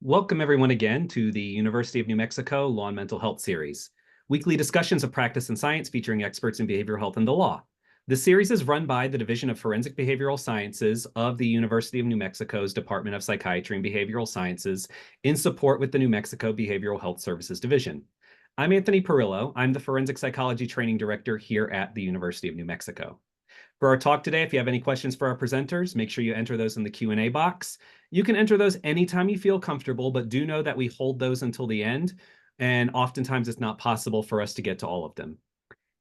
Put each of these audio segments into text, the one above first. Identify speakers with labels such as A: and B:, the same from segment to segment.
A: Welcome everyone again to the University of New Mexico Law and Mental Health series, weekly discussions of practice and science featuring experts in behavioral health and the law. This series is run by the Division of Forensic Behavioral Sciences of the University of New Mexico's Department of Psychiatry and Behavioral Sciences in support with the New Mexico Behavioral Health Services Division. I'm Anthony Perillo. I'm the Forensic Psychology Training Director here at the University of New Mexico. For our talk today, if you have any questions for our presenters, make sure you enter those in the Q&A box. You can enter those anytime you feel comfortable, but do know that we hold those until the end, and oftentimes it's not possible for us to get to all of them.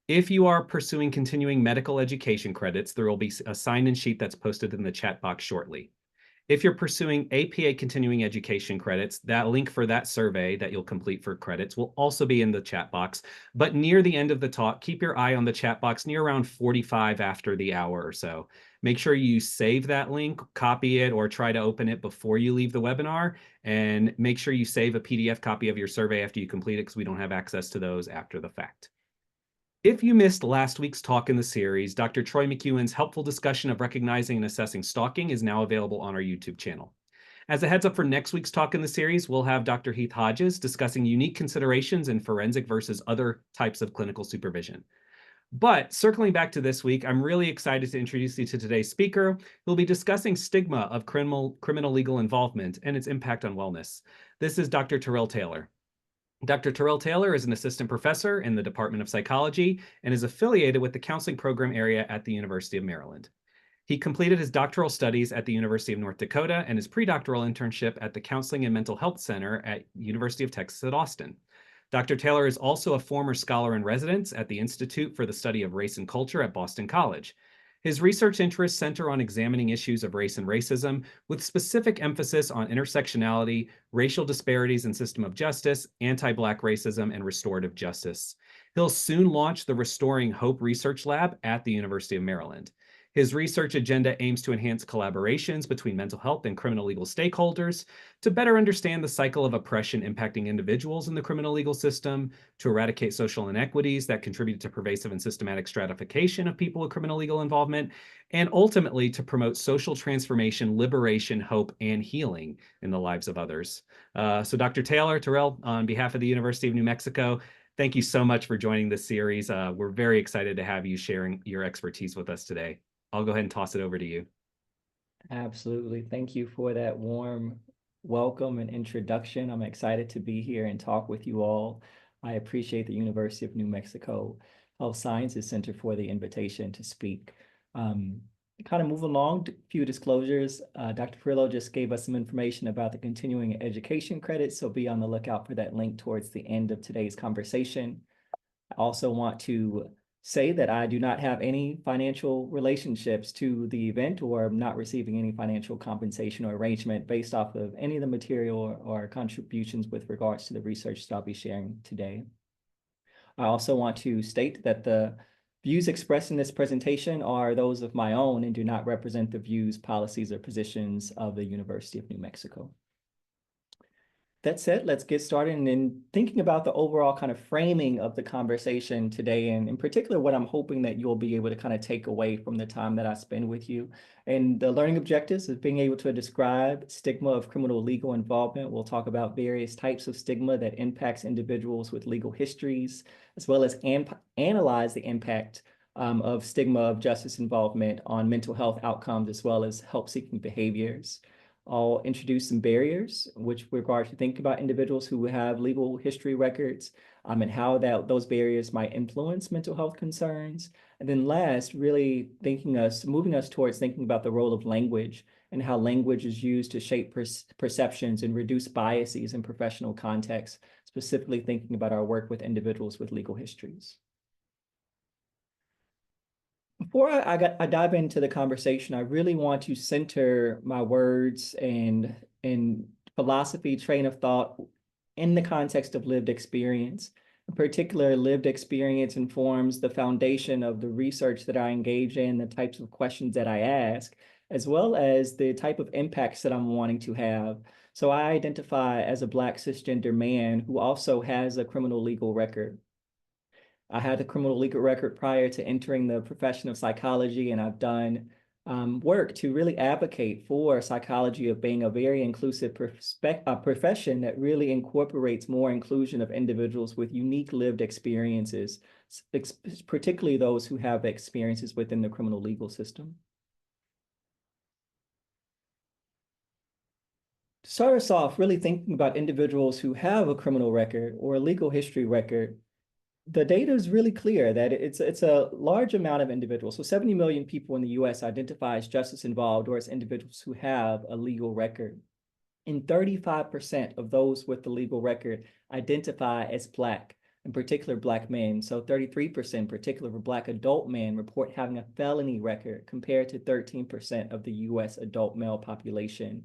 A: If you are pursuing continuing medical education credits, there will be a sign-in sheet that's posted in the chat box shortly. If you're pursuing APA continuing education credits, that link for that survey that you'll complete for credits will also be in the chat box. But near the end of the talk, keep your eye on the chat box near around 45 after the hour or so. Make sure you save that link, copy it, or try to open it before you leave the webinar. And make sure you save a PDF copy of your survey after you complete it, because we don't have access to those after the fact. If you missed last week's talk in the series, Dr. Troy McEwen's helpful discussion of recognizing and assessing stalking is now available on our YouTube channel. As a heads up for next week's talk in the series, we'll have Dr. Heath Hodges discussing unique considerations in forensic versus other types of clinical supervision. But circling back to this week, I'm really excited to introduce you to today's speaker, who'll be discussing stigma of criminal legal involvement and its impact on wellness. This is Dr. Terrill Taylor. Dr. Terrill Taylor is an assistant professor in the Department of Psychology and is affiliated with the counseling program area at the University of Maryland. He completed his doctoral studies at the University of North Dakota and his pre-doctoral internship at the Counseling and Mental Health Center at University of Texas at Austin. Dr. Taylor is also a former scholar in residence at the Institute for the Study of Race and Culture at Boston College. His research interests center on examining issues of race and racism, with specific emphasis on intersectionality, racial disparities in system of justice, anti-Black racism, and restorative justice. He'll soon launch the Restoring Hope Research Lab at the University of Maryland. His research agenda aims to enhance collaborations between mental health and criminal legal stakeholders to better understand the cycle of oppression impacting individuals in the criminal legal system, to eradicate social inequities that contribute to pervasive and systematic stratification of people with criminal legal involvement, and ultimately to promote social transformation, liberation, hope, and healing in the lives of others. So Dr. Taylor, Terrill, on behalf of the University of New Mexico, thank you so much for joining this series. We're very excited to have you sharing your expertise with us today. I'll go ahead and toss it over to you.
B: Absolutely. Thank you for that warm welcome and introduction. I'm excited to be here and talk with you all. I appreciate the University of New Mexico Health Sciences Center for the invitation to speak. Kind of move along, a few disclosures. Dr. Perillo just gave us some information about the continuing education credits, so be on the lookout for that link towards the end of today's conversation. I also want to say that I do not have any financial relationships to the event, or I'm not receiving any financial compensation or arrangement based off of any of the material or contributions with regards to the research that I'll be sharing today. I also want to state that the views expressed in this presentation are those of my own and do not represent the views, policies, or positions of the University of New Mexico. That said, let's get started. And in thinking about the overall kind of framing of the conversation today, and in particular, what I'm hoping that you'll be able to kind of take away from the time that I spend with you. And the learning objectives is being able to describe stigma of criminal legal involvement. We'll talk about various types of stigma that impacts individuals with legal histories, as well as analyze the impact of stigma of justice involvement on mental health outcomes, as well as help-seeking behaviors. I'll introduce some barriers, which regard to think about individuals who have legal history records and how those barriers might influence mental health concerns. And then last, really moving us towards thinking about the role of language and how language is used to shape perceptions and reduce biases in professional contexts, specifically thinking about our work with individuals with legal histories. Before I dive into the conversation, I really want to center my words and philosophy train of thought in the context of lived experience. In particular, lived experience informs the foundation of the research that I engage in, the types of questions that I ask, as well as the type of impacts that I'm wanting to have. So I identify as a Black cisgender man who also has a criminal legal record. I had a criminal legal record prior to entering the profession of psychology, and I've done work to really advocate for psychology of being a very inclusive profession that really incorporates more inclusion of individuals with unique lived experiences, particularly those who have experiences within the criminal legal system. To start us off, really thinking about individuals who have a criminal record or a legal history record, the data is really clear that it's a large amount of individuals. So 70 million people in the US identify as justice involved or as individuals who have a legal record. And 35% of those with the legal record identify as Black, in particular Black men. So 33%, in particular for Black adult men, report having a felony record compared to 13% of the US adult male population.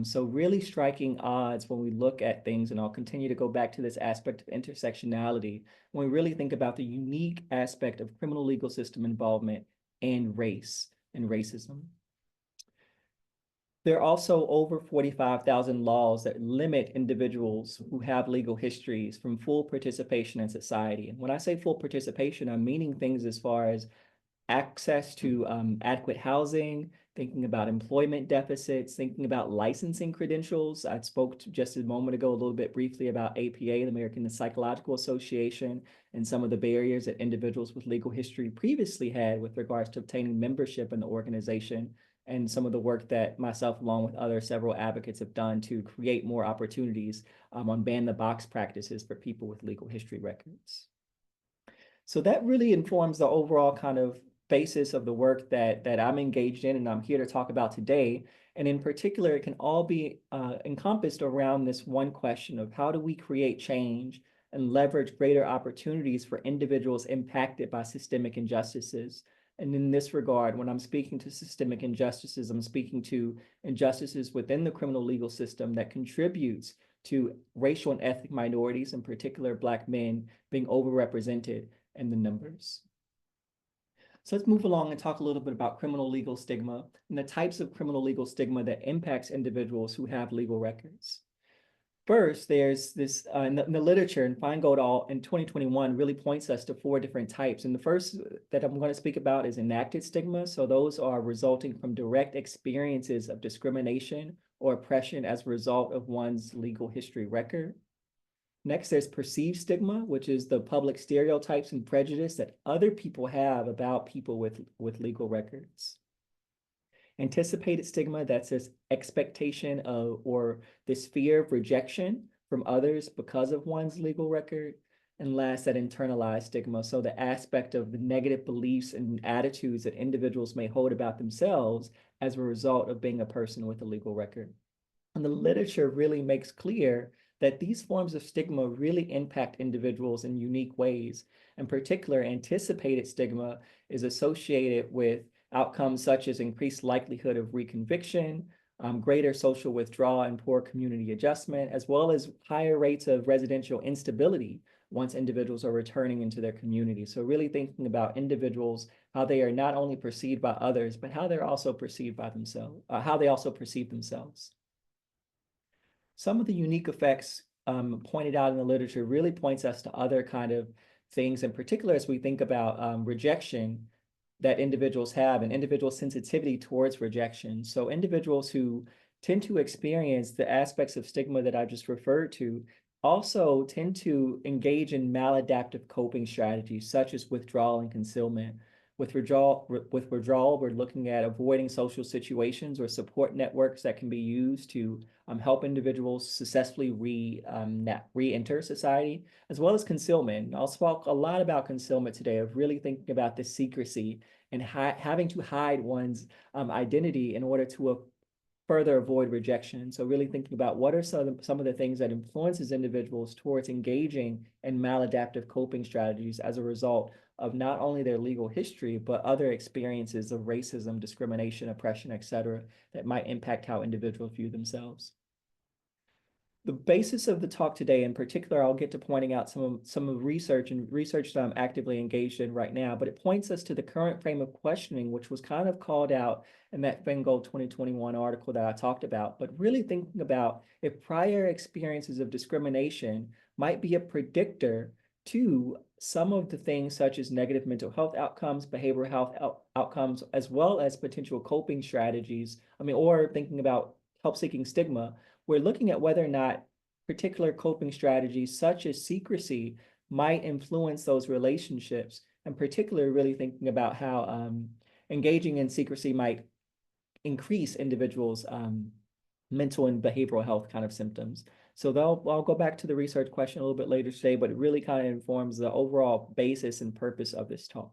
B: So really striking odds when we look at things, and I'll continue to go back to this aspect of intersectionality, when we really think about the unique aspect of criminal legal system involvement and race and racism. There are also over 45,000 laws that limit individuals who have legal histories from full participation in society. And when I say full participation, I'm meaning things as far as access to adequate housing, thinking about employment deficits, thinking about licensing credentials. I spoke just a moment ago a little bit briefly about APA, the American Psychological Association, and some of the barriers that individuals with legal history previously had with regards to obtaining membership in the organization, and some of the work that myself, along with other several advocates, have done to create more opportunities on ban-the-box practices for people with legal history records. So that really informs the overall kind of basis of the work that I'm engaged in and I'm here to talk about today. And in particular, it can all be encompassed around this one question of how do we create change and leverage greater opportunities for individuals impacted by systemic injustices. And in this regard, when I'm speaking to systemic injustices, I'm speaking to injustices within the criminal legal system that contributes to racial and ethnic minorities, in particular Black men, being overrepresented in the numbers. So let's move along and talk a little bit about criminal legal stigma and the types of criminal legal stigma that impacts individuals who have legal records. First, there's this in the literature, and Feingold all in 2021 really points us to 4 different types. And the first that I'm going to speak about is enacted stigma. So those are resulting from direct experiences of discrimination or oppression as a result of one's legal history record. Next, there's perceived stigma, which is the public stereotypes and prejudice that other people have about people with legal records. Anticipated stigma, that's this expectation of or this fear of rejection from others because of one's legal record. And last, that internalized stigma, so the aspect of the negative beliefs and attitudes that individuals may hold about themselves as a result of being a person with a legal record. And the literature really makes clear that these forms of stigma really impact individuals in unique ways. In particular, anticipated stigma is associated with outcomes such as increased likelihood of reconviction, greater social withdrawal and poor community adjustment, as well as higher rates of residential instability once individuals are returning into their community. So really thinking about individuals, how they are not only perceived by others, but how they're also perceived by themselves, how they also perceive themselves. Some of the unique effects pointed out in the literature really points us to other kind of things, in particular as we think about rejection that individuals have and individual sensitivity towards rejection. So individuals who tend to experience the aspects of stigma that I just referred to also tend to engage in maladaptive coping strategies such as withdrawal and concealment. With withdrawal, we're looking at avoiding social situations or support networks that can be used to help individuals successfully re-enter society, as well as concealment. I'll talk a lot about concealment today, of really thinking about the secrecy and having to hide one's identity in order to further avoid rejection. So really thinking about what are some of the things that influences individuals towards engaging in maladaptive coping strategies as a result of not only their legal history, but other experiences of racism, discrimination, oppression, et cetera, that might impact how individuals view themselves. The basis of the talk today, in particular, I'll get to pointing out some of research that I'm actively engaged in right now, but it points us to the current frame of questioning, which was kind of called out in that Feingold 2021 article that I talked about, but really thinking about if prior experiences of discrimination might be a predictor to some of the things such as negative mental health outcomes, behavioral health outcomes, as well as potential coping strategies. Or thinking about help-seeking stigma, we're looking at whether or not particular coping strategies such as secrecy might influence those relationships, and particularly really thinking about how engaging in secrecy might increase individuals' mental and behavioral health kind of symptoms. So I'll go back to the research question a little bit later today, but it really kind of informs the overall basis and purpose of this talk.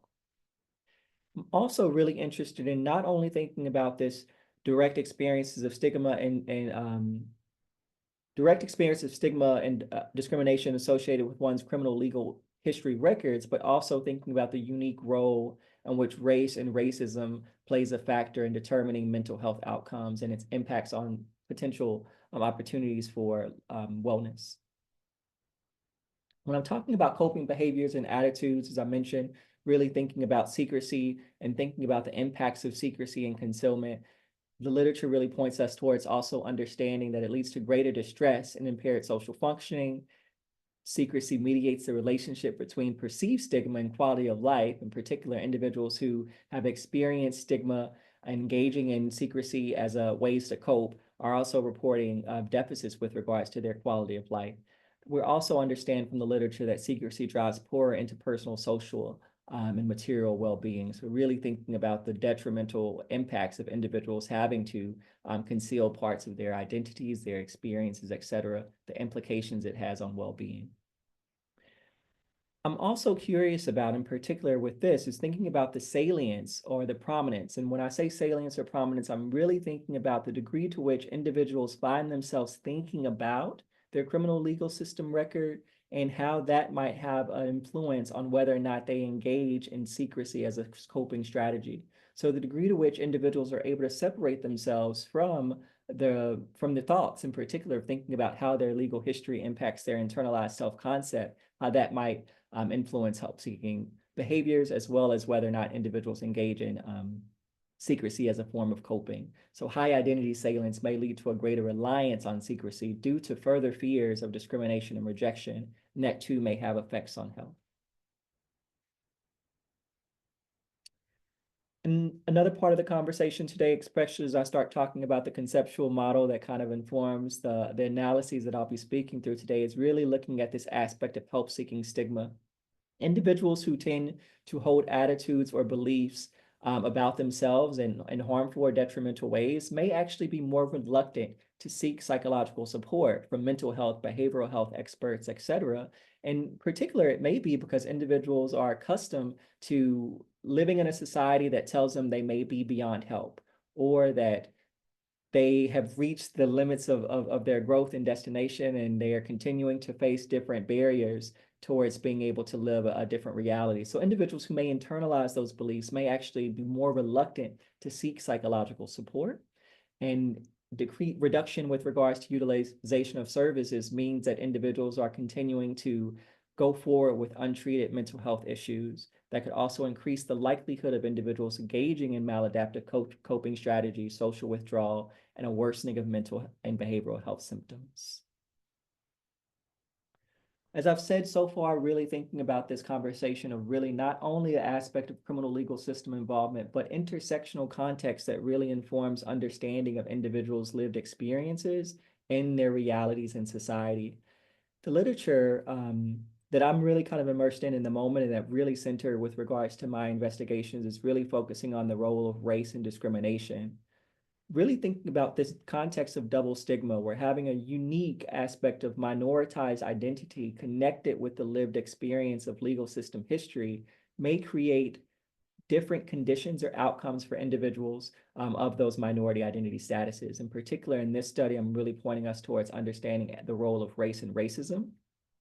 B: I'm also really interested in not only thinking about this direct experiences of stigma and discrimination associated with one's criminal legal history records, but also thinking about the unique role in which race and racism plays a factor in determining mental health outcomes and its impacts on potential opportunities for wellness. When I'm talking about coping behaviors and attitudes, as I mentioned, really thinking about secrecy and thinking about the impacts of secrecy and concealment, the literature really points us towards also understanding that it leads to greater distress and impaired social functioning. Secrecy mediates the relationship between perceived stigma and quality of life. In particular, individuals who have experienced stigma engaging in secrecy as a ways to cope are also reporting deficits with regards to their quality of life. We also understand from the literature that secrecy drives poorer interpersonal, social, and material well-being. So really thinking about the detrimental impacts of individuals having to conceal parts of their identities, their experiences, et cetera, the implications it has on well-being. I'm also curious about, in particular with this, is thinking about the salience or the prominence. And when I say salience or prominence, I'm really thinking about the degree to which individuals find themselves thinking about their criminal legal system record and how that might have an influence on whether or not they engage in secrecy as a coping strategy. So the degree to which individuals are able to separate themselves from the thoughts, in particular, thinking about how their legal history impacts their internalized self-concept, how that might influence help-seeking behaviors, as well as whether or not individuals engage in secrecy as a form of coping. So high identity salience may lead to a greater reliance on secrecy due to further fears of discrimination and rejection, and that too may have effects on health. And another part of the conversation today, especially as I start talking about the conceptual model that kind of informs the analyses that I'll be speaking through today, is really looking at this aspect of help-seeking stigma. Individuals who tend to hold attitudes or beliefs about themselves in harmful or detrimental ways may actually be more reluctant to seek psychological support from mental health, behavioral health experts, et cetera. In particular, it may be because individuals are accustomed to living in a society that tells them they may be beyond help, or that they have reached the limits of their growth and destination, and they are continuing to face different barriers towards being able to live a different reality. So individuals who may internalize those beliefs may actually be more reluctant to seek psychological support. And reduction with regards to utilization of services means that individuals are continuing to go forward with untreated mental health issues that could also increase the likelihood of individuals engaging in maladaptive coping strategies, social withdrawal, and a worsening of mental and behavioral health symptoms. As I've said so far, really thinking about this conversation of really not only the aspect of criminal legal system involvement, but intersectional context that really informs understanding of individuals' lived experiences and their realities in society. The literature that I'm really kind of immersed in the moment, and that really center with regards to my investigations, is really focusing on the role of race and discrimination. Really thinking about this context of double stigma, where having a unique aspect of minoritized identity connected with the lived experience of legal system history may create different conditions or outcomes for individuals of those minority identity statuses. In particular, in this study, I'm really pointing us towards understanding the role of race and racism.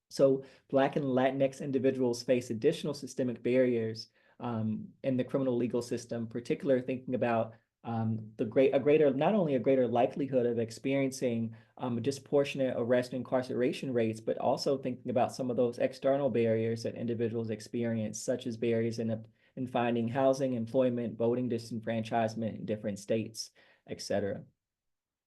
B: So Black and Latinx individuals face additional systemic barriers in the criminal legal system, particularly thinking about not only a greater likelihood of experiencing disproportionate arrest and incarceration rates, but also thinking about some of those external barriers that individuals experience, such as barriers in finding housing, employment, voting disenfranchisement in different states, et cetera.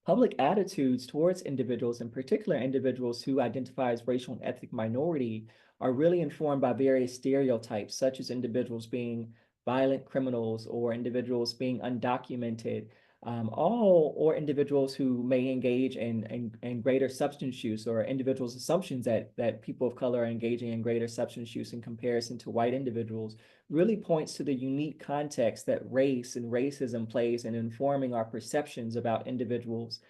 B: Public attitudes towards individuals, in particular individuals who identify as racial and ethnic minority, are really informed by various stereotypes, such as individuals being violent criminals or individuals being undocumented, or individuals who may engage in greater substance use, or individuals' assumptions that people of color are engaging in greater substance use in comparison to white individuals, really points to the unique context that race and racism plays in informing our perceptions about individuals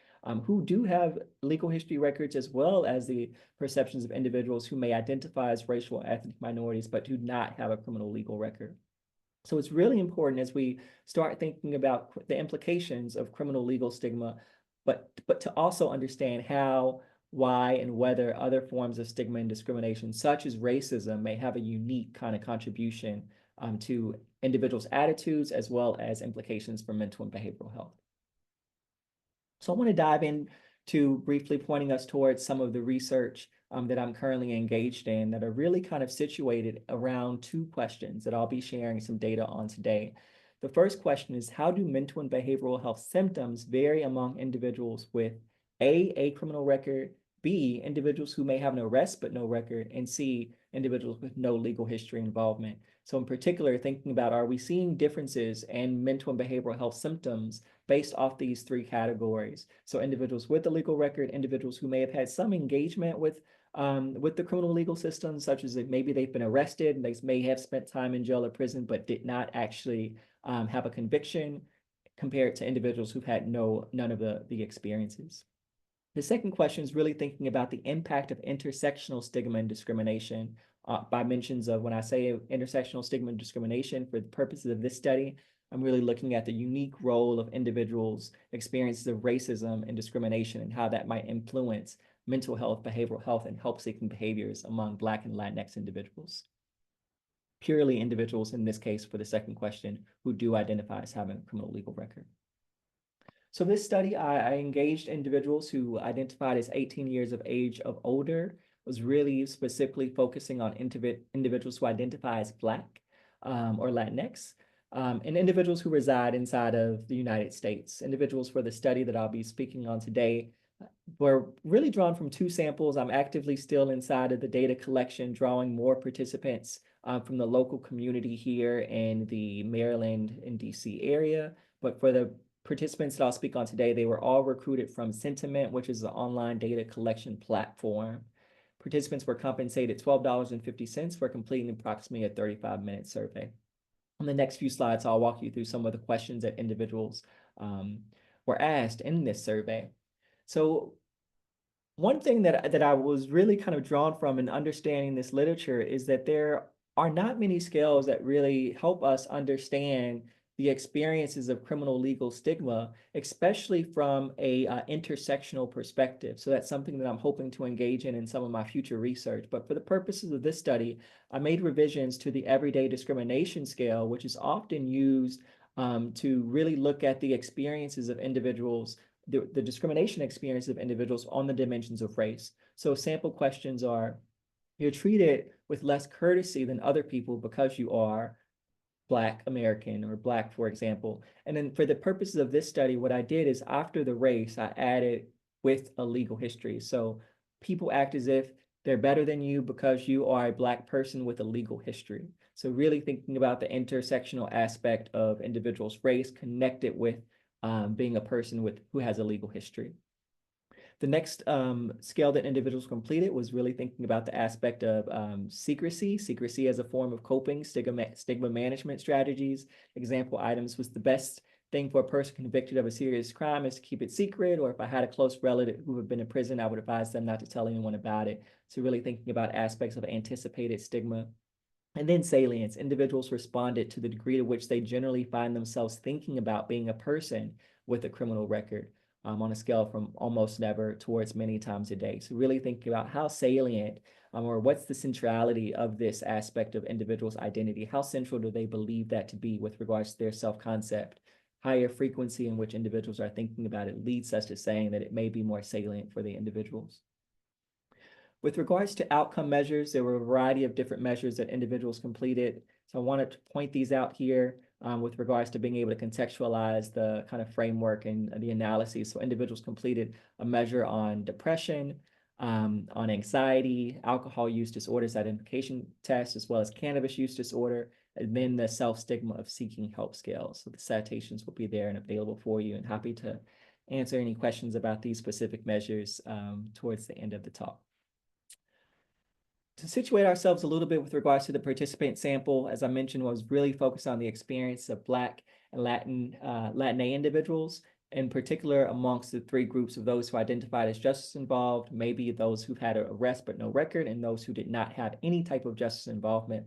B: who do have legal history records, as well as the perceptions of individuals who may identify as racial or ethnic minorities but do not have a criminal legal record. So it's really important as we start thinking about the implications of criminal legal stigma, but to also understand how, why, and whether other forms of stigma and discrimination, such as racism, may have a unique kind of contribution to individuals' attitudes, as well as implications for mental and behavioral health. So I want to dive into briefly pointing us towards some of the research that I'm currently engaged in that are really kind of situated around two questions that I'll be sharing some data on today. The first question is, how do mental and behavioral health symptoms vary among individuals with A, criminal record, B, individuals who may have an arrest but no record, and C, individuals with no legal history involvement. So in particular, thinking about, are we seeing differences in mental and behavioral health symptoms based off these three categories? So individuals with a legal record, individuals who may have had some engagement with the criminal legal system, such as maybe they've been arrested and they may have spent time in jail or prison, but did not actually have a conviction, compared to individuals who've had none of the experiences. The second question is really thinking about the impact of intersectional stigma and discrimination by mentions of, when I say intersectional stigma and discrimination, for the purposes of this study, I'm really looking at the unique role of individuals' experiences of racism and discrimination and how that might influence mental health, behavioral health, and help-seeking behaviors among Black and Latinx individuals. Purely individuals, in this case, for the second question, who do identify as having a criminal legal record. So this study, I engaged individuals who identified as 18 years of age of older, was really specifically focusing on individuals who identify as Black or Latinx, and individuals who reside inside of the United States. Individuals for the study that I'll be speaking on today were really drawn from two samples. I'm actively still inside of the data collection, drawing more participants from the local community here in the Maryland and DC area. But for the participants that I'll speak on today, they were all recruited from Sentiment, which is an online data collection platform. Participants were compensated $12.50 for completing approximately a 35-minute survey. On the next few slides, I'll walk you through some of the questions that individuals were asked in this survey. So one thing that I was really kind of drawn from in understanding this literature is that there are not many scales that really help us understand the experiences of criminal legal stigma, especially from a intersectional perspective. So that's something that I'm hoping to engage in some of my future research. But for the purposes of this study, I made revisions to the everyday discrimination scale, which is often used to really look at the experiences of individuals, the discrimination experience of individuals on the dimensions of race. So sample questions are, you're treated with less courtesy than other people because you are Black American or Black, for example. And then for the purposes of this study, what I did is after the race, I added with a legal history. So people act as if they're better than you because you are a Black person with a legal history. So really thinking about the intersectional aspect of individuals' race connected with being a person who has a legal history. The next scale that individuals completed was really thinking about the aspect of secrecy as a form of coping, stigma management strategies. Example items was, the best thing for a person convicted of a serious crime is to keep it secret, or if I had a close relative who had been in prison, I would advise them not to tell anyone about it. So really thinking about aspects of anticipated stigma. And then salience. Individuals responded to the degree to which they generally find themselves thinking about being a person with a criminal record, on a scale from almost never towards many times a day. So really thinking about how salient or what's the centrality of this aspect of individuals' identity? How central do they believe that to be with regards to their self-concept? Higher frequency in which individuals are thinking about it leads us to saying that it may be more salient for the individuals. With regards to outcome measures, there were a variety of different measures that individuals completed. So I wanted to point these out here. with regards to being able to contextualize the kind of framework and the analyses. So individuals completed a measure on depression, on anxiety, alcohol use disorders identification test, as well as cannabis use disorder, and then the self-stigma of seeking help scale. So the citations will be there and available for you, and happy to answer any questions about these specific measures towards the end of the talk. To situate ourselves a little bit with regards to the participant sample, as I mentioned, was really focused on the experience of Black and Latina individuals, in particular amongst the three groups of those who identified as justice involved, maybe those who've had an arrest but no record, and those who did not have any type of justice involvement.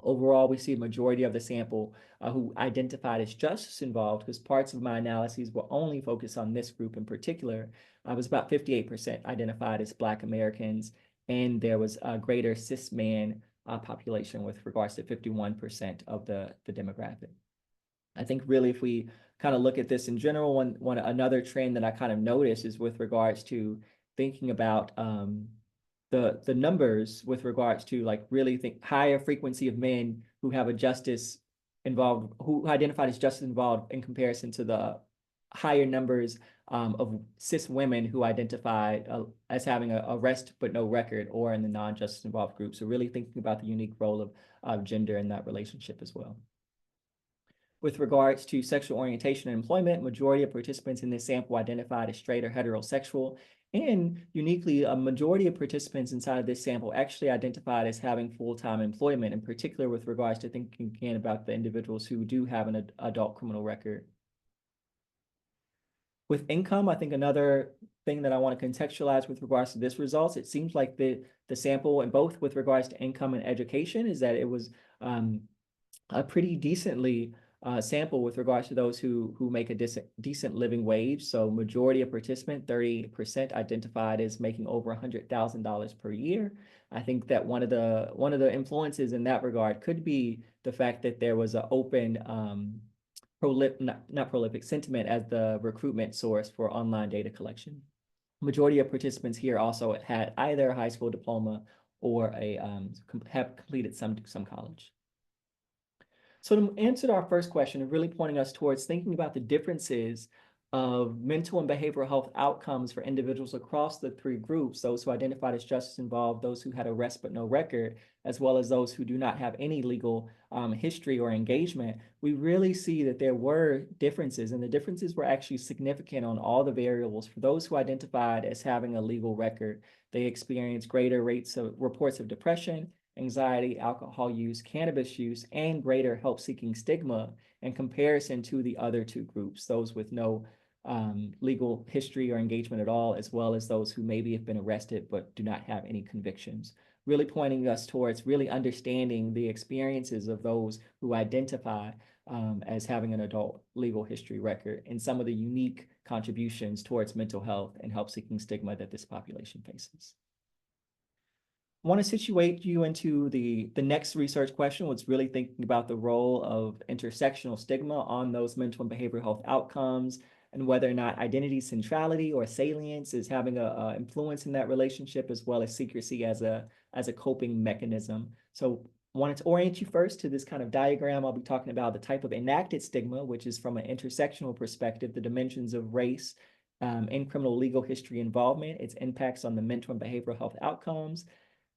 B: Overall, we see a majority of the sample who identified as justice involved, because parts of my analyses were only focused on this group in particular. It was about 58% identified as Black Americans, and there was a greater cis man population with regards to 51% of the demographic. I think really if we kind of look at this in general, another trend that I kind of noticed is with regards to thinking about the numbers with regards to like really think higher frequency of men who have a justice involved, who identified as justice involved in comparison to the higher numbers of cis women who identified as having a arrest but no record, or in the non-justice involved group. So really thinking about the unique role of gender in that relationship as well. With regards to sexual orientation and employment, majority of participants in this sample identified as straight or heterosexual. And uniquely, a majority of participants inside of this sample actually identified as having full-time employment, in particular with regards to thinking again about the individuals who do have an adult criminal record. With income, I think another thing that I want to contextualize with regards to this results, it seems like the sample, and both with regards to income and education, is that it was a pretty decently sample with regards to those who make a decent living wage. So majority of participant, 30% identified as making over $100,000 per year. I think that one of the influences in that regard could be the fact that there was an open not prolific sentiment as the recruitment source for online data collection. Majority of participants here also had either a high school diploma or have completed some college. So to answer our first question, and really pointing us towards thinking about the differences of mental and behavioral health outcomes for individuals across the three groups, those who identified as justice involved, those who had arrest but no record, as well as those who do not have any legal history or engagement, we really see that there were differences, and the differences were actually significant on all the variables. For those who identified as having a legal record, they experienced greater rates of reports of depression, anxiety, alcohol use, cannabis use, and greater help-seeking stigma in comparison to the other two groups, those with no legal history or engagement at all, as well as those who maybe have been arrested but do not have any convictions, really pointing us towards really understanding the experiences of those who identify as having an adult legal history record and some of the unique contributions towards mental health and help-seeking stigma that this population faces. I want to situate you into the next research question, which is really thinking about the role of intersectional stigma on those mental and behavioral health outcomes, and whether or not identity centrality or salience is having an influence in that relationship, as well as secrecy as a coping mechanism. So I wanted to orient you first to this kind of diagram. I'll be talking about the type of enacted stigma, which is from an intersectional perspective, the dimensions of race and criminal legal history involvement, its impacts on the mental and behavioral health outcomes,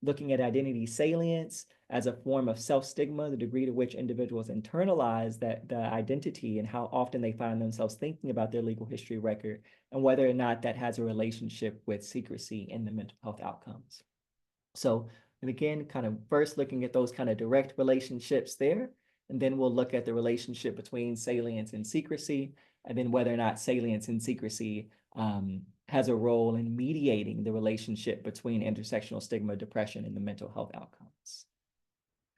B: looking at identity salience as a form of self-stigma, the degree to which individuals internalize the identity and how often they find themselves thinking about their legal history record, and whether or not that has a relationship with secrecy in the mental health outcomes. So, and again, kind of first looking at those kind of direct relationships there, and then we'll look at the relationship between salience and secrecy, and then whether or not salience and secrecy has a role in mediating the relationship between intersectional stigma, depression, and the mental health outcomes.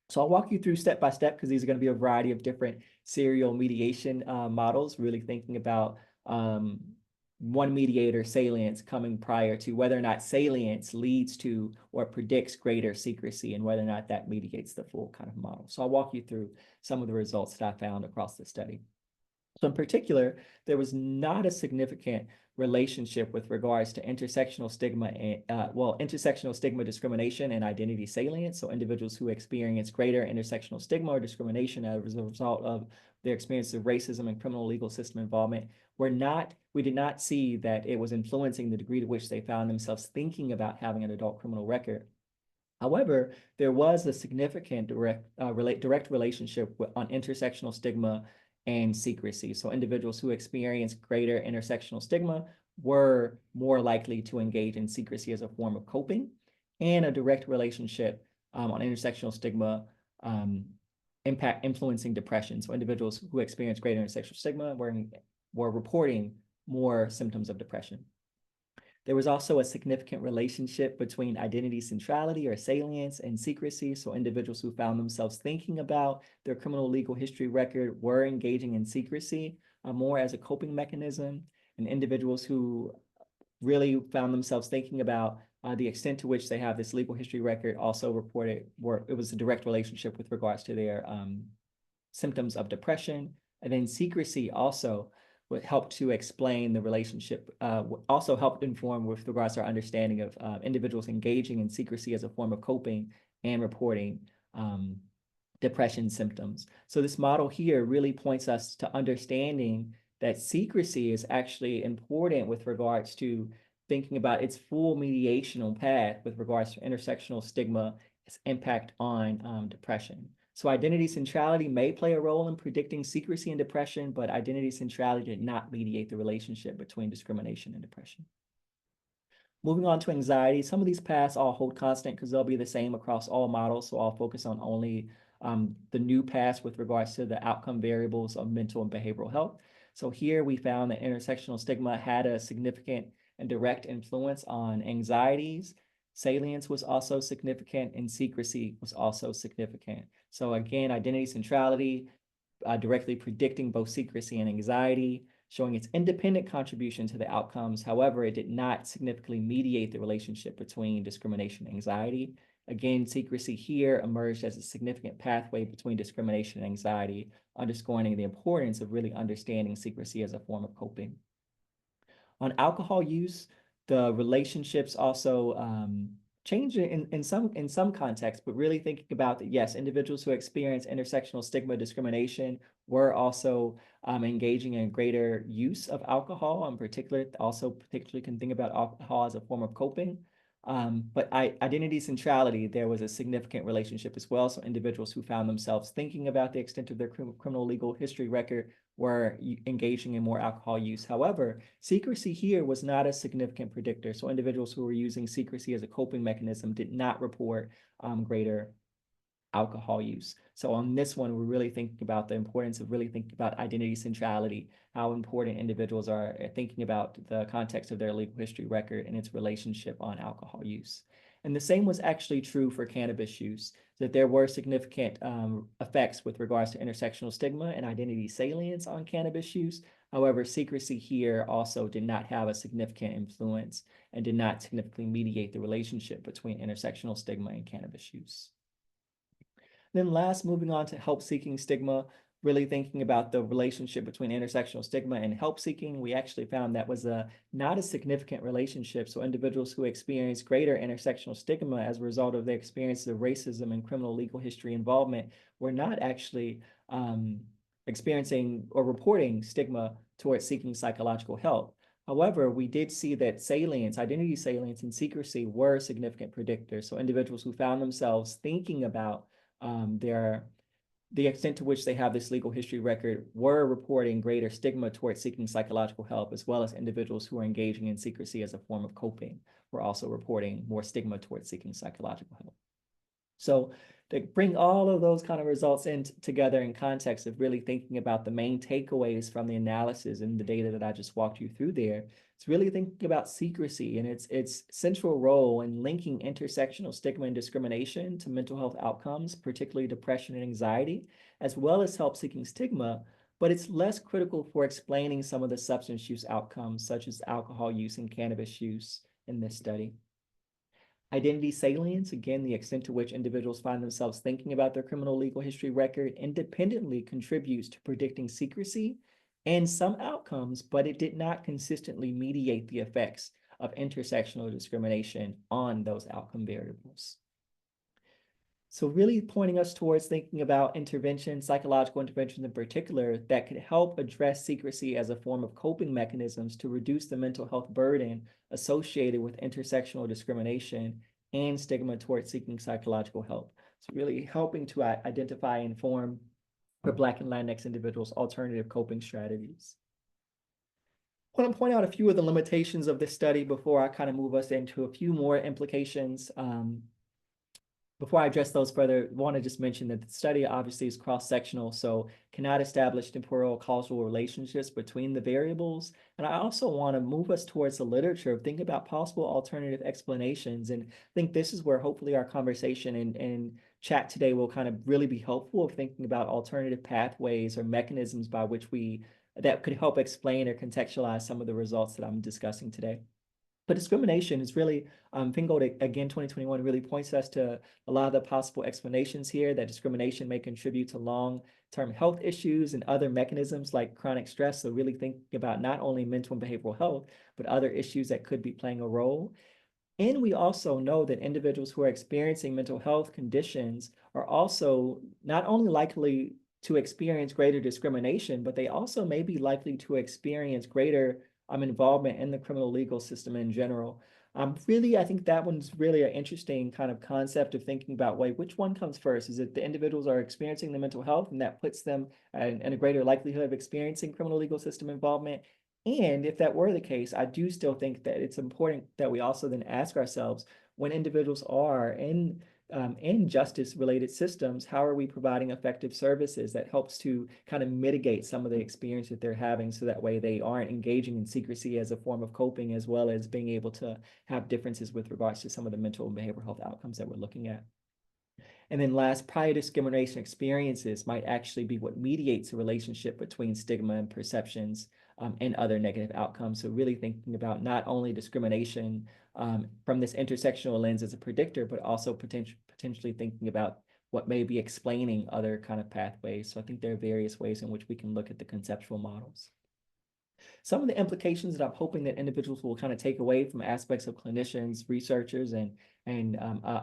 B: So I'll walk you through step by step, because these are going to be a variety of different serial mediation models, really thinking about one mediator, salience, coming prior to whether or not salience leads to or predicts greater secrecy, and whether or not that mediates the full kind of model. So I'll walk you through some of the results that I found across the study. So in particular, there was not a significant relationship with regards to intersectional stigma and intersectional stigma discrimination and identity salience. So individuals who experience greater intersectional stigma or discrimination as a result of their experience of racism and criminal legal system involvement we did not see that it was influencing the degree to which they found themselves thinking about having an adult criminal record. However, there was a significant direct relationship on intersectional stigma and secrecy. So individuals who experience greater intersectional stigma were more likely to engage in secrecy as a form of coping, and a direct relationship on intersectional stigma influencing depression. So individuals who experience greater intersectional stigma were reporting more symptoms of depression. There was also a significant relationship between identity centrality or salience and secrecy. So individuals who found themselves thinking about their criminal legal history record were engaging in secrecy more as a coping mechanism, and individuals who really found themselves thinking about the extent to which they have this legal history record also reported it was a direct relationship with regards to their symptoms of depression. And then secrecy also would help to explain the relationship, also helped inform with regards to our understanding of individuals engaging in secrecy as a form of coping and reporting depression symptoms. So this model here really points us to understanding that secrecy is actually important with regards to thinking about its full mediational path with regards to intersectional stigma, its impact on depression. So identity centrality may play a role in predicting secrecy and depression, but identity centrality did not mediate the relationship between discrimination and depression. Moving on to anxiety, some of these paths all hold constant because they'll be the same across all models. So I'll focus on only the new paths with regards to the outcome variables of mental and behavioral health. So here we found that intersectional stigma had a significant and direct influence on anxieties. Salience was also significant, and secrecy was also significant. So again, identity centrality directly predicting both secrecy and anxiety, showing its independent contribution to the outcomes. However, it did not significantly mediate the relationship between discrimination and anxiety. Again, secrecy here emerged as a significant pathway between discrimination and anxiety, underscoring the importance of really understanding secrecy as a form of coping. On alcohol use, the relationships also change in some contexts, but really thinking about that, yes, individuals who experience intersectional stigma discrimination were also engaging in greater use of alcohol. In particular, also particularly can think about alcohol as a form of coping. But identity centrality, there was a significant relationship as well. So individuals who found themselves thinking about the extent of their criminal legal history record were engaging in more alcohol use. However, secrecy here was not a significant predictor. So individuals who were using secrecy as a coping mechanism did not report greater alcohol use. So on this one, we're really thinking about the importance of really thinking about identity centrality, how important individuals are thinking about the context of their legal history record and its relationship on alcohol use. And the same was actually true for cannabis use, that there were significant effects with regards to intersectional stigma and identity salience on cannabis use. However, secrecy here also did not have a significant influence and did not significantly mediate the relationship between intersectional stigma and cannabis use. Then last, moving on to help-seeking stigma, really thinking about the relationship between intersectional stigma and help-seeking, we actually found that was not a significant relationship. So individuals who experience greater intersectional stigma as a result of their experiences of racism and criminal legal history involvement were not actually experiencing or reporting stigma towards seeking psychological help. However, we did see that salience, identity salience, and secrecy were significant predictors. So individuals who found themselves thinking about the extent to which they have this legal history record were reporting greater stigma towards seeking psychological help, as well as individuals who are engaging in secrecy as a form of coping were also reporting more stigma towards seeking psychological help. So to bring all of those kind of results together in context of really thinking about the main takeaways from the analysis and the data that I just walked you through there, it's really thinking about secrecy and its central role in linking intersectional stigma and discrimination to mental health outcomes, particularly depression and anxiety, as well as help-seeking stigma, but it's less critical for explaining some of the substance use outcomes, such as alcohol use and cannabis use in this study. Identity salience, again, the extent to which individuals find themselves thinking about their criminal legal history record independently contributes to predicting secrecy and some outcomes, but it did not consistently mediate the effects of intersectional discrimination on those outcome variables. So really pointing us towards thinking about interventions, psychological interventions in particular, that could help address secrecy as a form of coping mechanisms to reduce the mental health burden associated with intersectional discrimination and stigma towards seeking psychological help. So really helping to identify and inform for Black and Latinx individuals alternative coping strategies. I want to point out a few of the limitations of this study before I kind of move us into a few more implications. Before I address those further, I want to just mention that the study obviously is cross-sectional, so cannot establish temporal causal relationships between the variables. And I also want to move us towards the literature of thinking about possible alternative explanations. And I think this is where hopefully our conversation and chat today will kind of really be helpful of thinking about alternative pathways or mechanisms by which that could help explain or contextualize some of the results that I'm discussing today. But discrimination is really, Fingold, again, 2021 really points us to a lot of the possible explanations here that discrimination may contribute to long-term health issues and other mechanisms like chronic stress. So really thinking about not only mental and behavioral health, but other issues that could be playing a role. And we also know that individuals who are experiencing mental health conditions are also not only likely to experience greater discrimination, but they also may be likely to experience greater involvement in the criminal legal system in general. Really, I think that one's really an interesting kind of concept of thinking about, wait, which one comes first? Is it the individuals are experiencing the mental health and that puts them in a greater likelihood of experiencing criminal legal system involvement? And if that were the case, I do still think that it's important that we also then ask ourselves, when individuals are in justice-related systems, how are we providing effective services that helps to kind of mitigate some of the experience that they're having, so that way they aren't engaging in secrecy as a form of coping, as well as being able to have differences with regards to some of the mental and behavioral health outcomes that we're looking at. And then last, prior discrimination experiences might actually be what mediates the relationship between stigma and perceptions and other negative outcomes. So really thinking about not only discrimination from this intersectional lens as a predictor, but also potentially thinking about what may be explaining other kind of pathways. So I think there are various ways in which we can look at the conceptual models. Some of the implications that I'm hoping that individuals will kind of take away from aspects of clinicians, researchers, and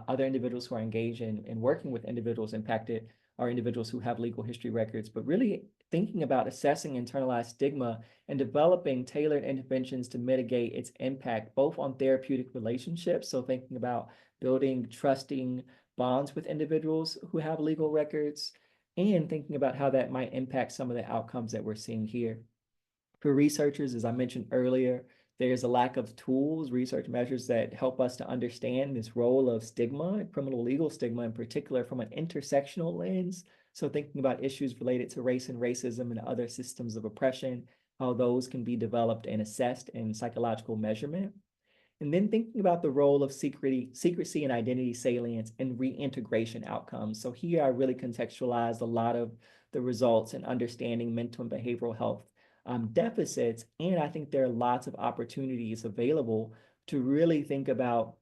B: other individuals who are engaged in working with individuals impacted are individuals who have legal history records, but really thinking about assessing internalized stigma and developing tailored interventions to mitigate its impact, both on therapeutic relationships. So thinking about building trusting bonds with individuals who have legal records, and thinking about how that might impact some of the outcomes that we're seeing here. For researchers, as I mentioned earlier, there's a lack of tools, research measures that help us to understand this role of stigma, criminal legal stigma in particular, from an intersectional lens. So thinking about issues related to race and racism and other systems of oppression, how those can be developed and assessed in psychological measurement. And then thinking about the role of secrecy and identity salience and reintegration outcomes. So here I really contextualized a lot of the results in understanding mental and behavioral health deficits. And I think there are lots of opportunities available to really think about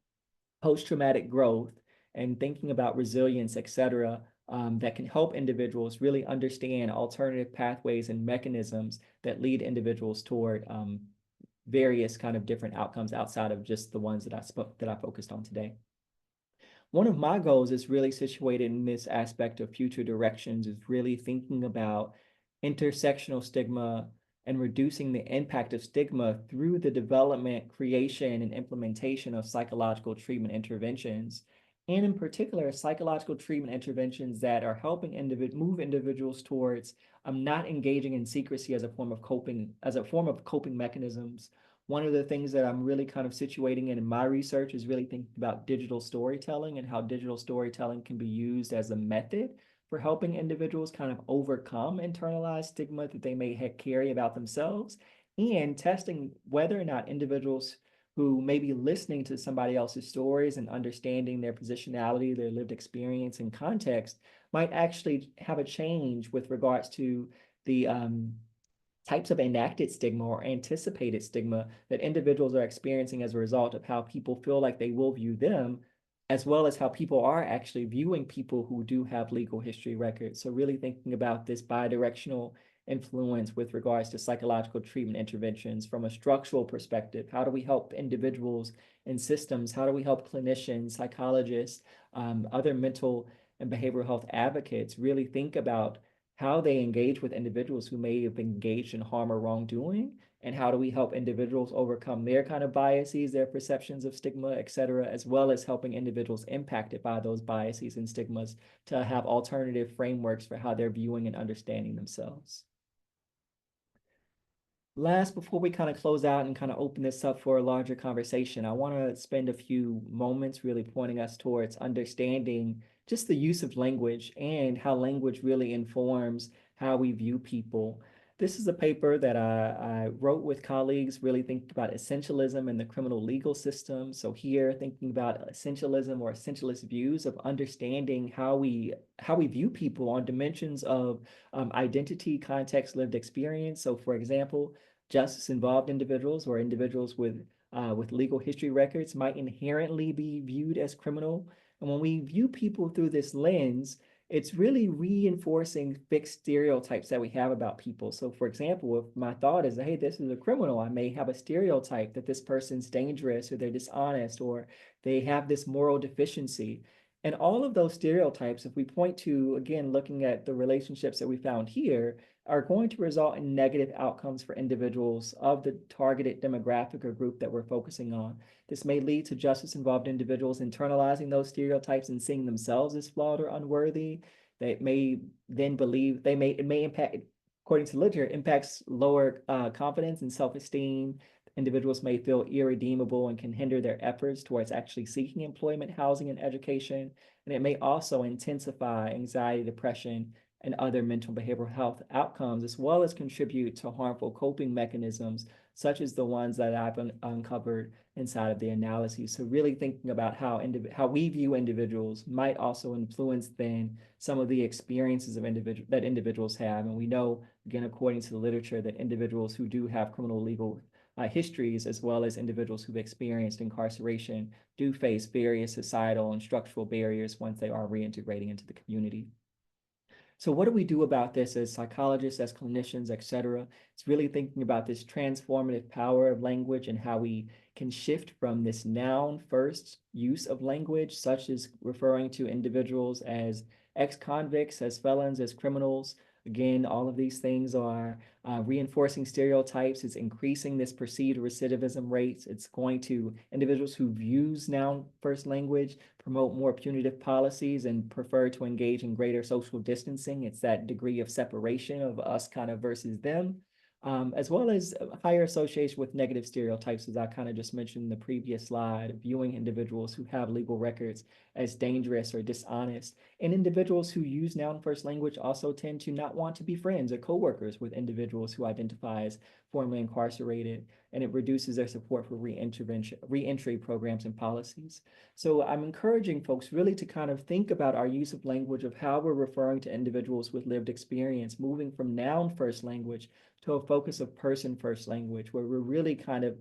B: post-traumatic growth and thinking about resilience, et cetera, that can help individuals really understand alternative pathways and mechanisms that lead individuals toward various kind of different outcomes outside of just the ones that I focused on today. One of my goals is really situated in this aspect of future directions, is really thinking about intersectional stigma and reducing the impact of stigma through the development, creation, and implementation of psychological treatment interventions, and in particular, psychological treatment interventions that are helping move individuals towards not engaging in secrecy as a form of coping mechanisms. One of the things that I'm really kind of situating in my research is really thinking about digital storytelling and how digital storytelling can be used as a method for helping individuals kind of overcome internalized stigma that they may carry about themselves, and testing whether or not individuals who may be listening to somebody else's stories and understanding their positionality, their lived experience and context, might actually have a change with regards to the types of enacted stigma or anticipated stigma that individuals are experiencing as a result of how people feel like they will view them, as well as how people are actually viewing people who do have legal history records. So really thinking about this bidirectional influence with regards to psychological treatment interventions from a structural perspective. How do we help individuals and systems? How do we help clinicians, psychologists, other mental and behavioral health advocates really think about how they engage with individuals who may have been engaged in harm or wrongdoing, and how do we help individuals overcome their kind of biases, their perceptions of stigma, et cetera, as well as helping individuals impacted by those biases and stigmas to have alternative frameworks for how they're viewing and understanding themselves. Last, before we kind of close out and kind of open this up for a larger conversation, I want to spend a few moments really pointing us towards understanding just the use of language and how language really informs how we view people. This is a paper that I wrote with colleagues, really thinking about essentialism in the criminal legal system. So here, thinking about essentialism or essentialist views of understanding how we view people on dimensions of identity, context, lived experience. So for example, justice-involved individuals or individuals with legal history records might inherently be viewed as criminal. And when we view people through this lens, it's really reinforcing fixed stereotypes that we have about people. So for example, if my thought is, hey, this is a criminal, I may have a stereotype that this person's dangerous or they're dishonest or they have this moral deficiency. And all of those stereotypes, if we point to, again, looking at the relationships that we found here, are going to result in negative outcomes for individuals of the targeted demographic or group that we're focusing on. This may lead to justice-involved individuals internalizing those stereotypes and seeing themselves as flawed or unworthy. They may then believe it may impact, according to literature, impacts lower confidence and self-esteem. Individuals may feel irredeemable and can hinder their efforts towards actually seeking employment, housing, and education. And it may also intensify anxiety, depression, and other mental behavioral health outcomes, as well as contribute to harmful coping mechanisms, such as the ones that I've uncovered inside of the analyses. So really thinking about how we view individuals might also influence then some of the experiences of that individuals have. And we know, again, according to the literature, that individuals who do have criminal legal histories, as well as individuals who've experienced incarceration, do face various societal and structural barriers once they are reintegrating into the community. So what do we do about this as psychologists, as clinicians, et cetera? It's really thinking about this transformative power of language and how we can shift from this noun first use of language, such as referring to individuals as ex-convicts, as felons, as criminals. Again, all of these things are reinforcing stereotypes. It's increasing this perceived recidivism rates. It's going to individuals who use noun first language promote more punitive policies and prefer to engage in greater social distancing. It's that degree of separation of us kind of versus them. As well as higher association with negative stereotypes, as I kind of just mentioned in the previous slide, viewing individuals who have legal records as dangerous or dishonest. And individuals who use noun first language also tend to not want to be friends or coworkers with individuals who identify as formerly incarcerated, and it reduces their support for reentry programs and policies. So I'm encouraging folks really to kind of think about our use of language, of how we're referring to individuals with lived experience, moving from noun first language to a focus of person first language, where we're really kind of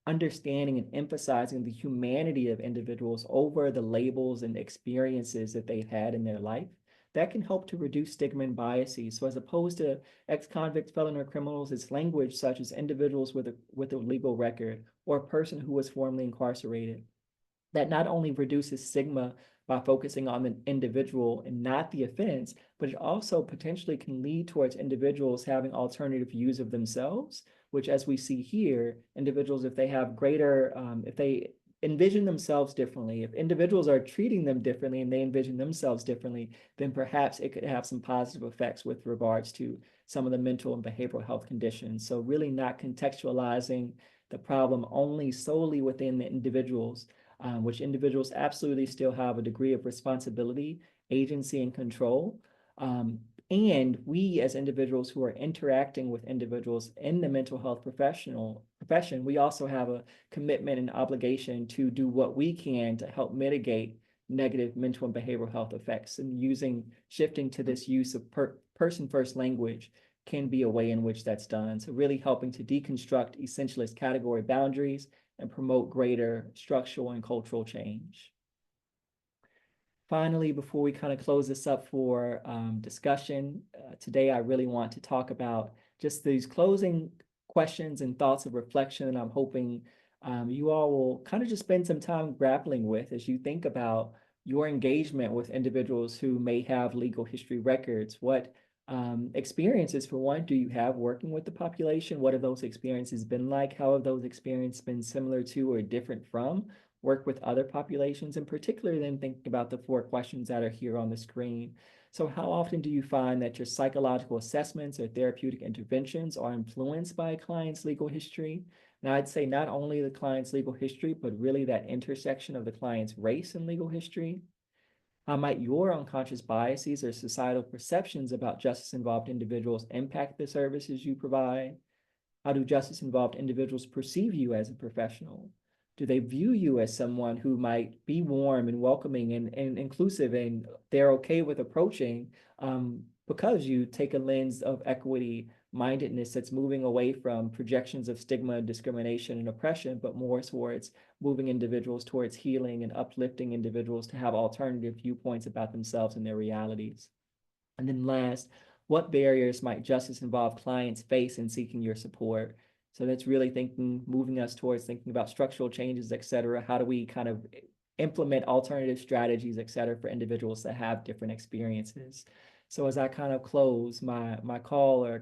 B: understanding and emphasizing the humanity of individuals over the labels and experiences that they've had in their life. That can help to reduce stigma and biases. So as opposed to ex-convicts, felon, or criminals, it's language such as individuals with a legal record or a person who was formerly incarcerated that not only reduces stigma by focusing on the individual and not the offense, but it also potentially can lead towards individuals having alternative views of themselves, which, as we see here, individuals, if they have greater, if they envision themselves differently, if individuals are treating them differently and they envision themselves differently, then perhaps it could have some positive effects with regards to some of the mental and behavioral health conditions. So really not contextualizing the problem only solely within the individuals, which individuals absolutely still have a degree of responsibility, agency, and control. And we as individuals who are interacting with individuals in the mental health profession, we also have a commitment and obligation to do what we can to help mitigate negative mental and behavioral health effects. And shifting to this use of person first language can be a way in which that's done. So really helping to deconstruct essentialist category boundaries and promote greater structural and cultural change. finally, before we kind of close this up for discussion, today I really want to talk about just these closing questions and thoughts of reflection that I'm hoping you all will kind of just spend some time grappling with as you think about your engagement with individuals who may have legal history records. What experiences, for one, do you have working with the population? What have those experiences been like? How have those experiences been similar to or different from work with other populations, in particular, then thinking about the 4 questions that are here on the screen? So how often do you find that your psychological assessments or therapeutic interventions are influenced by a client's legal history? Now, I'd say not only the client's legal history, but really that intersection of the client's race and legal history. How might your unconscious biases or societal perceptions about justice-involved individuals impact the services you provide? How do justice-involved individuals perceive you as a professional? Do they view you as someone who might be warm and welcoming and inclusive, and they're okay with approaching because you take a lens of equity mindedness that's moving away from projections of stigma, discrimination, and oppression, but more towards moving individuals towards healing and uplifting individuals to have alternative viewpoints about themselves and their realities? And then last, what barriers might justice-involved clients face in seeking your support? So that's really moving us towards thinking about structural changes, et cetera. How do we kind of implement alternative strategies, et cetera, for individuals that have different experiences? So as I kind of close, my call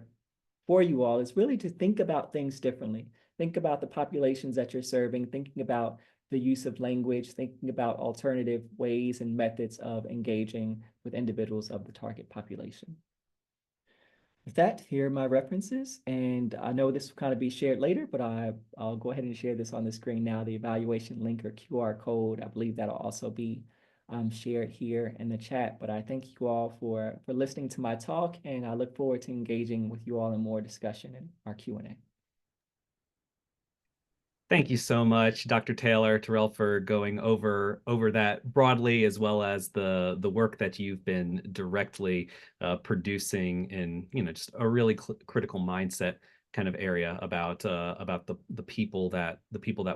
B: for you all is really to think about things differently. Think about the populations that you're serving, thinking about the use of language, thinking about alternative ways and methods of engaging with individuals of the target population. With that, here are my references, and I know this will kind of be shared later, but I'll go ahead and share this on the screen now, the evaluation link or QR code. I believe that'll also be shared here in the chat, but I thank you all for listening to my talk, and I look forward to engaging with you all in more discussion in our Q&A.
A: Thank you so much, Dr. Taylor, Terrill, for going over that broadly, as well as the work that you've been directly producing in, just a really critical mindset kind of area about the people that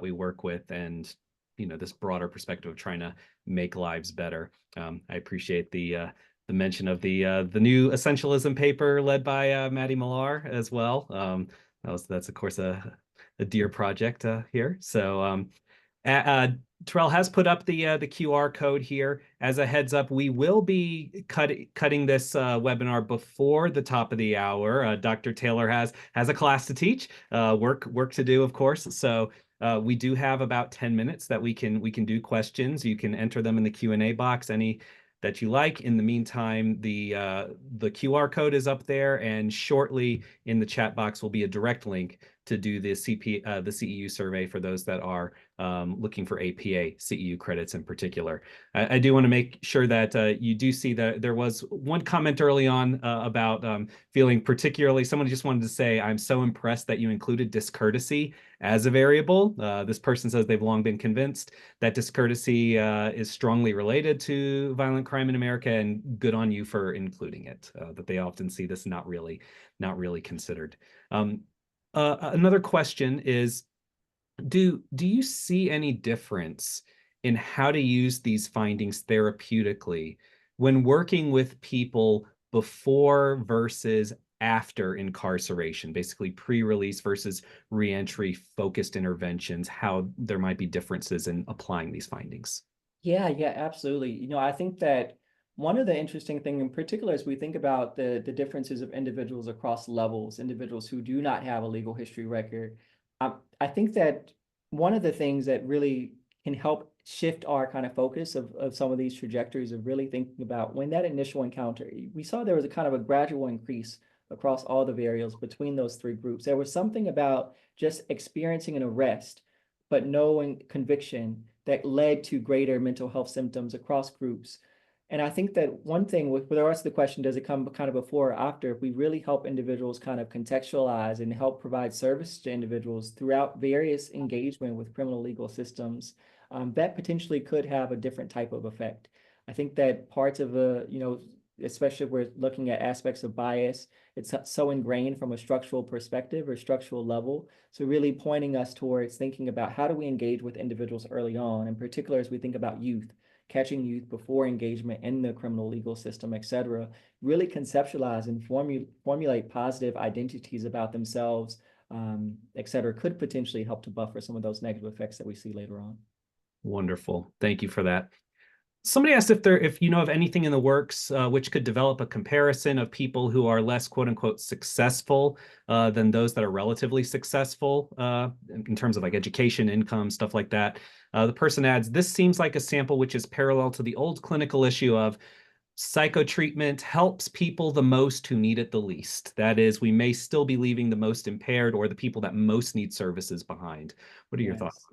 A: we work with, and this broader perspective of trying to make lives better. I appreciate the mention of the new essentialism paper led by Maddie Millar as well. That's of course a dear project here. So Terrill has put up the QR code here. As a heads up, we will be cutting this webinar before the top of the hour. Dr. Taylor has a class to teach, work to do, of course. So we do have about 10 minutes that we can do questions. You can enter them in the Q&A box, any that you like. In the meantime, the QR code is up there, and shortly in the chat box will be a direct link to do the CEU survey for those that are looking for APA CEU credits in particular. I do want to make sure that you do see that there was one comment early on about feeling particularly, someone just wanted to say, I'm so impressed that you included discourtesy as a variable. This person says they've long been convinced that discourtesy is strongly related to violent crime in America, and good on you for including it, that they often see this not really considered. Another question is, do you see any difference in how to use these findings therapeutically when working with people before versus after incarceration, basically pre-release versus reentry focused interventions, how there might be differences in applying these findings?
B: Yeah, absolutely. I think that one of the interesting things in particular as we think about the differences of individuals across levels, individuals who do not have a legal history record, I think that one of the things that really can help shift our kind of focus of some of these trajectories of really thinking about when that initial encounter, we saw there was a kind of a gradual increase across all the variables between those 3 groups. There was something about just experiencing an arrest, but no conviction that led to greater mental health symptoms across groups. And I think that one thing with the rest of the question, does it come kind of before or after? If we really help individuals kind of contextualize and help provide service to individuals throughout various engagement with criminal legal systems, that potentially could have a different type of effect. I think that parts of especially if we're looking at aspects of bias, it's so ingrained from a structural perspective or structural level. So really pointing us towards thinking about how do we engage with individuals early on, in particular as we think about youth. catching youth before engagement in the criminal legal system, et cetera, really conceptualize and formulate positive identities about themselves, et cetera, could potentially help to buffer some of those negative effects that we see later on.
A: Wonderful. Thank you for that. Somebody asked if you know of anything in the works which could develop a comparison of people who are less quote unquote successful than those that are relatively successful in terms of like education, income, stuff like that. The person adds, this seems like a sample which is parallel to the old clinical issue of psychotreatment helps people the most who need it the least. That is, we may still be leaving the most impaired or the people that most need services behind. What are your thoughts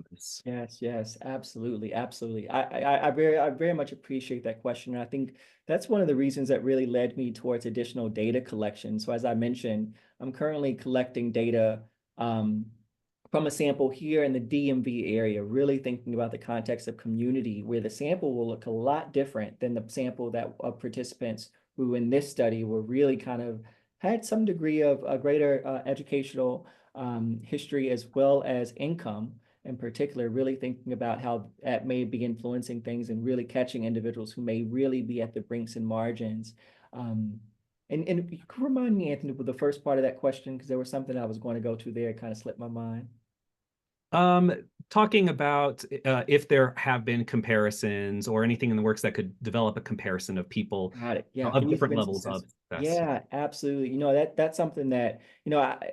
B: Yes.
A: on this?
B: Yes, absolutely, absolutely. I very much appreciate that question. And I think that's one of the reasons that really led me towards additional data collection. So as I mentioned, I'm currently collecting data um, from a sample here in the DMV area, really thinking about the context of community, where the sample will look a lot different than the sample that of participants who in this study were really kind of had some degree of a greater educational history as well as income in particular, really thinking about how that may be influencing things and really catching individuals who may really be at the brinks and margins. Um, and you could remind me, Anthony, with the first part of that question, because there was something I was going to go to there, it kind of slipped my mind.
A: Um, Talking about if there have been comparisons or anything in the works that could develop a comparison of people
B: Got it. Yeah.
A: of
B: Can you give
A: different
B: me some
A: levels
B: sense?
A: of success.
B: Yeah, absolutely. That's something that,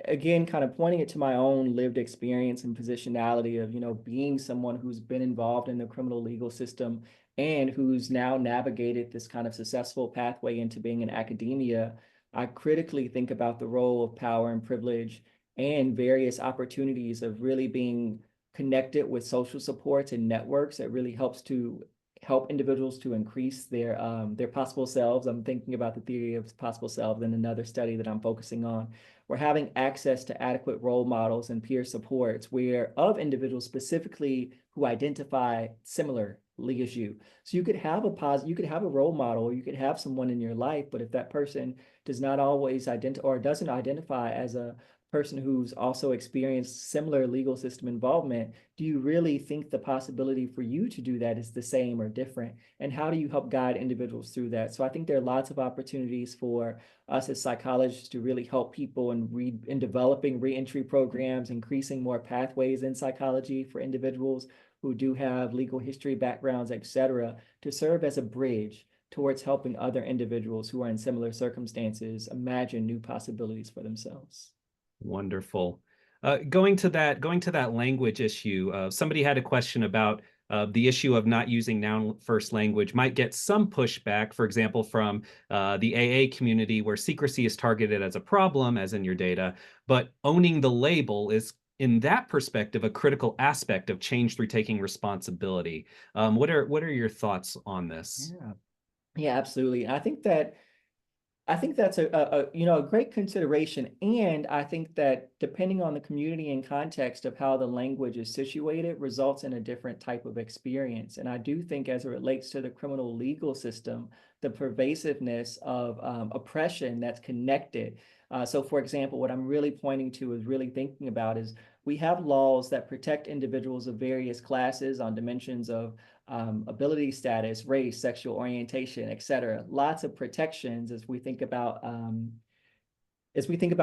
B: again, kind of pointing it to my own lived experience and positionality of, being someone who's been involved in the criminal legal system and who's now navigated this kind of successful pathway into being in academia. I critically think about the role of power and privilege and various opportunities of really being connected with social supports and networks that really helps to help individuals to increase their possible selves. I'm thinking about the theory of possible selves in another study that I'm focusing on. We're having access to adequate role models and peer supports where of individuals specifically who identify similarly as you. So you could have you could have a role model, or you could have someone in your life, but if that person does not always identify or doesn't identify as a person who's also experienced similar legal system involvement, do you really think the possibility for you to do that is the same or different? And how do you help guide individuals through that? So I think there are lots of opportunities for us as psychologists to really help people in developing reentry programs, increasing more pathways in psychology for individuals who do have legal history backgrounds, et cetera, to serve as a bridge towards helping other individuals who are in similar circumstances imagine new possibilities for themselves.
A: Wonderful. Going to that language issue, somebody had a question about the issue of not using noun first language might get some pushback, for example, from the AA community where secrecy is targeted as a problem, as in your data, but owning the label is, in that perspective, a critical aspect of change through taking responsibility. What are your thoughts on this?
B: Yeah, yeah, absolutely. I think that's a great consideration, and I think that depending on the community and context of how the language is situated, results in a different type of experience. And I do think, as it relates to the criminal legal system, the pervasiveness of oppression that's connected. So, for example, what I'm really pointing to is really thinking about is we have laws that protect individuals of various classes on dimensions of ability status, race, sexual orientation, et cetera. Lots of protections as we think about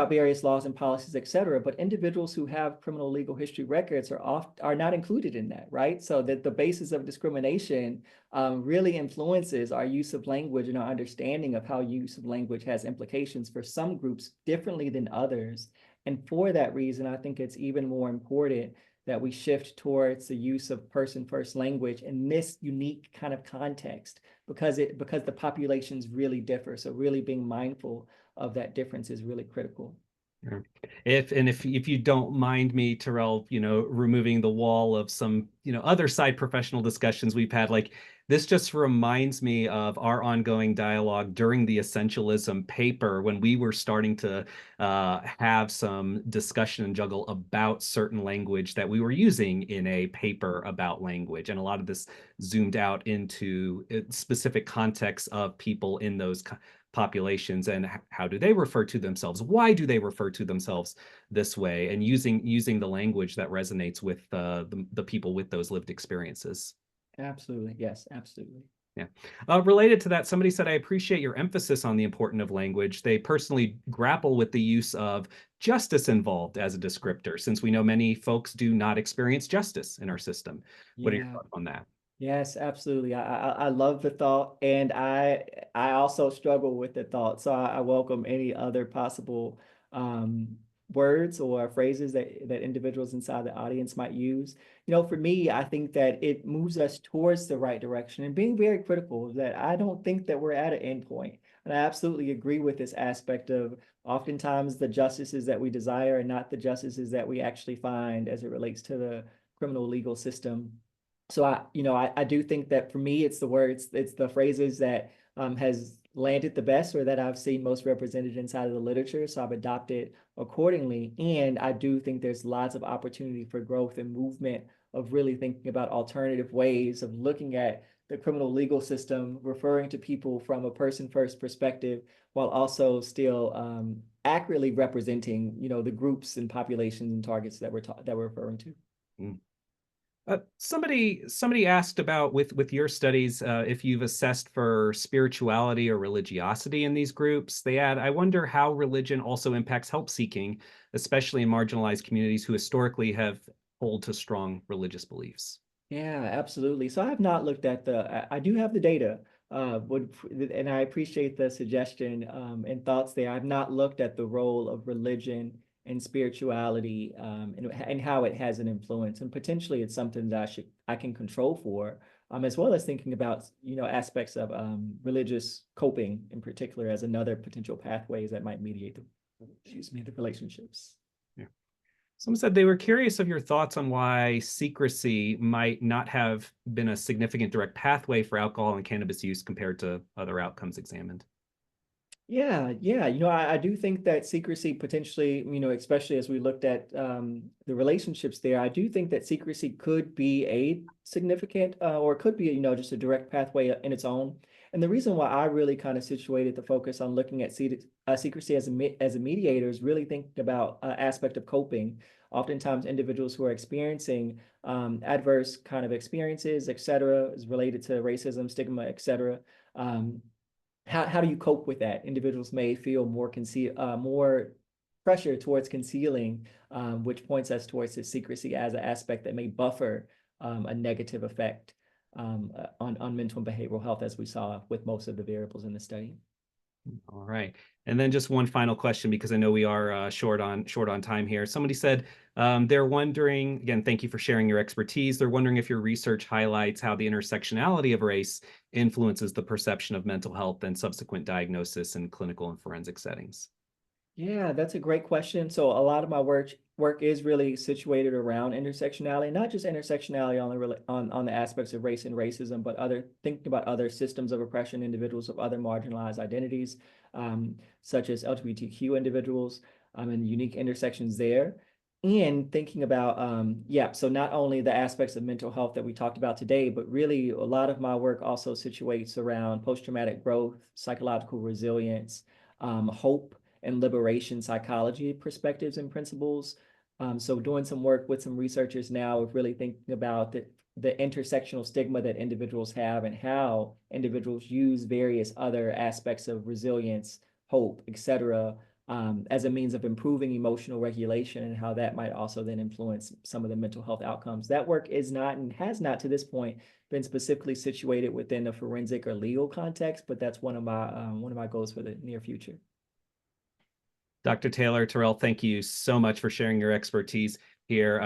B: various laws and policies, et cetera. But individuals who have criminal legal history records are not included in that, right? So that the basis of discrimination really influences our use of language and our understanding of how use of language has implications for some groups differently than others. And for that reason, I think it's even more important that we shift towards the use of person first language in this unique kind of context because the populations really differ. So really being mindful of that difference is really critical.
A: Sure. If you don't mind me, Terrill, removing the wall of some, other side professional discussions we've had, like this just reminds me of our ongoing dialogue during the essentialism paper when we were starting to have some discussion and juggle about certain language that we were using in a paper about language. And a lot of this zoomed out into specific contexts of people in those populations and how do they refer to themselves, why do they refer to themselves this way, and using the language that resonates with the people with those lived experiences.
B: Absolutely. Yes, absolutely.
A: Yeah. Related to that, somebody said, I appreciate your emphasis on the importance of language. They personally grapple with the use of justice involved as a descriptor, since we know many folks do not experience justice in our system. What are your
B: Yeah.
A: thoughts on that?
B: Yes, absolutely. I love the thought, and I also struggle with the thought. So I welcome any other possible um, words or phrases that individuals inside the audience might use. For me, I think that it moves us towards the right direction, and being very critical of that I don't think that we're at an end point. And I absolutely agree with this aspect of oftentimes the justices that we desire are not the justices that we actually find as it relates to the criminal legal system. So I do think that for me, it's the words, it's the phrases that has landed the best or that I've seen most represented inside of the literature. So I've adopted accordingly. And I do think there's lots of opportunity for growth and movement of really thinking about alternative ways of looking at the criminal legal system, referring to people from a person first perspective, while also still accurately representing, the groups and populations and targets that we're referring to.
A: Mm. Somebody asked about with your studies if you've assessed for spirituality or religiosity in these groups. They add, I wonder how religion also impacts help seeking, especially in marginalized communities who historically have hold to strong religious beliefs.
B: Yeah, absolutely. So I have not looked at I do have the data, and I appreciate the suggestion and thoughts there. I've not looked at the role of religion and spirituality and how it has an influence. And potentially it's something that I can control for, as well as thinking about, aspects of religious coping in particular as another potential pathways that might mediate the relationships.
A: Yeah. Someone said they were curious of your thoughts on why secrecy might not have been a significant direct pathway for alcohol and cannabis use compared to other outcomes examined.
B: Yeah, yeah. I do think that secrecy potentially, especially as we looked at the relationships there, I do think that secrecy could be a significant or could be, just a direct pathway in its own. And the reason why I really kind of situated the focus on looking at secrecy as a mediator is really thinking about aspect of coping. Oftentimes, individuals who are experiencing adverse kind of experiences, et cetera, is related to racism, stigma, et cetera. Um, how do you cope with that? Individuals may feel more pressure towards concealing, which points us towards the secrecy as an aspect that may buffer a negative effect on mental and behavioral health, as we saw with most of the variables in the study.
A: All right. And then just one final question, because I know we are short on time here. Somebody said they're wondering, again, thank you for sharing your expertise. They're wondering if your research highlights how the intersectionality of race influences the perception of mental health and subsequent diagnosis in clinical and forensic settings.
B: Yeah, that's a great question. So a lot of my work is really situated around intersectionality, not just intersectionality on the aspects of race and racism, but other thinking about other systems of oppression, individuals of other marginalized identities, such as LGBTQ individuals, and unique intersections there. And thinking about, so not only the aspects of mental health that we talked about today, but really a lot of my work also situates around post-traumatic growth, psychological resilience, hope and liberation psychology perspectives and principles. So doing some work with some researchers now of really thinking about the intersectional stigma that individuals have and how individuals use various other aspects of resilience, hope, et cetera, as a means of improving emotional regulation and how that might also then influence some of the mental health outcomes. That work is not and has not to this point been specifically situated within a forensic or legal context, but that's one of my goals for the near future.
A: Dr. Taylor, Terrill, thank you so much for sharing your expertise here.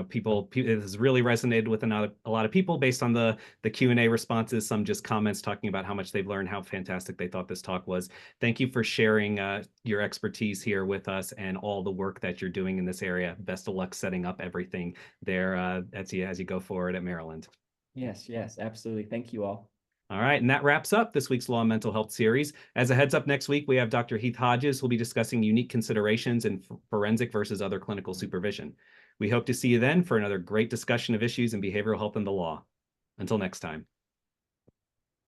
A: People, it has really resonated with a lot of people based on the Q&A responses, some just comments talking about how much they've learned, how fantastic they thought this talk was. Thank you for sharing your expertise here with us and all the work that you're doing in this area. Best of luck setting up everything there as you go forward at Maryland.
B: Yes, yes, absolutely. Thank you all.
A: All right, and that wraps up this week's Law and Mental Health series. As a heads up, next week we have Dr. Heath Hodges, who'll be discussing unique considerations in forensic versus other clinical supervision. We hope to see you then for another great discussion of issues in behavioral health and the law. Until next time.